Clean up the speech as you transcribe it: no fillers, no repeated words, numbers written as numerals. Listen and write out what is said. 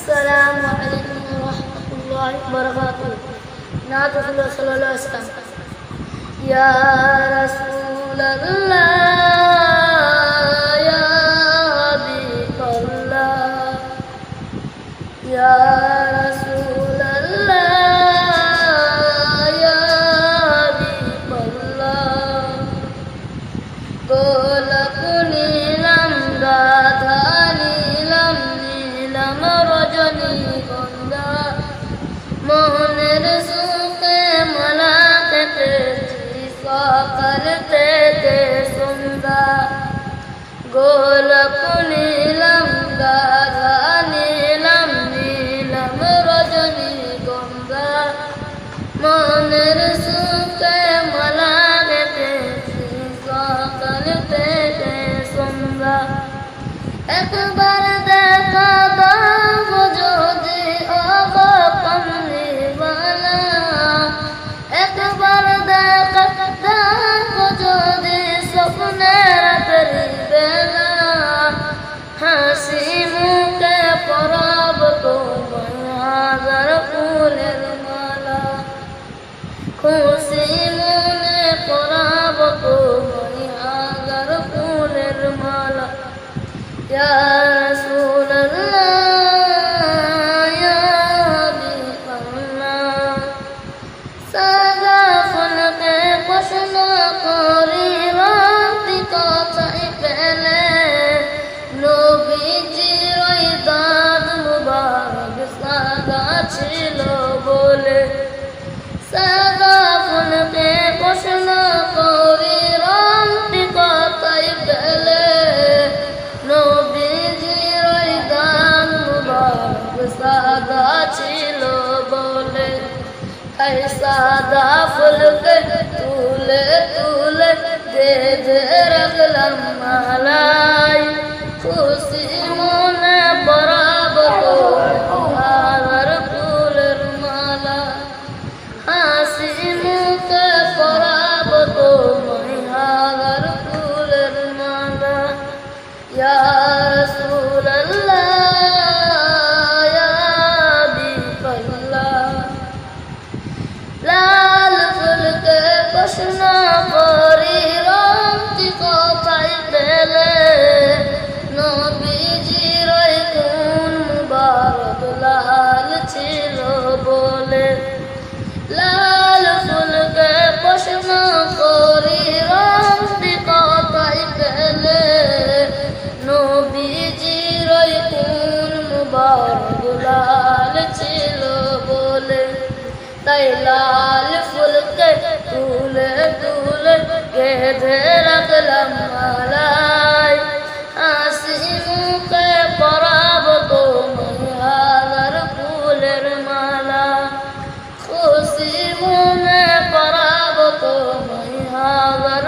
السلام عليكم ورحمة الله وبركاته. نعت رسول صلى الله عليه وسلم. يا رسول الله يا حبيب الله يا رسول الله يا حبيب الله গোলাপ নীলাম গাধা নীলাম নীলাম রজনীগন্ধা মোহনের সুখে মালা কেটেছি সকাল থেকে সন্ধ্যা গোলাপ নীলাম গাধা নীলাম নীলাম রজনীগন্ধা মোহনের সুখে মালা কেটেছি সকাল থেকে সন্ধ্যা একবার দেখা দাও যদি ওগো কমলিওয়ালা একবার দেখা দাও যদি স্বপ্নের বেলা হাসি মুখে পরাব তোমায় হাজার ফুলের মালা খুশি মনে পরাব তোমায় হাজার ফুলের মালা ইয়া রাসূলুল্লাহ ইয়া হাবিবাল্লাহ সাদা ফুলকে প্রশ্ন করি রাতি কথাই পেলে নবীজির ওই দাঁত মুবারক সাদা ছিল বলে সাদা ফুলকে প্রশ্ন করি রাতি কথাই পেলে নবীজির ওই দাঁত মুবারক সাদা ছিল বলে তাই সাদা ফুলকে তুলে তুলে বেঁধে রাখলাম মালাই খুশি মনে পরাব হাজার ফুলের মালা হাসি মুখে পরাব তোমায় হাজার ফুলের মালা ইয়া রাসূলুল্লাহ ইয়া হাবিবাল্লাহ লাল ফুলকে প্রশ্ন করি রাতি কথাই পেলে নবীজির ওই খুন মুবারক লাল ছিল বলে লাল ফুলকে প্রশ্ন করি রাতি কথাই পেলে নবীজির ওই খুন মুবারক লাল ছিল বলে তাই লাল ফুলকে তুলে তুলে বেঁধে রাখলাম মালাই হাসি মুখে পরাব তোমায় হাজার ফুলের মালা খুশি মনে পরাব তোমায় হাজার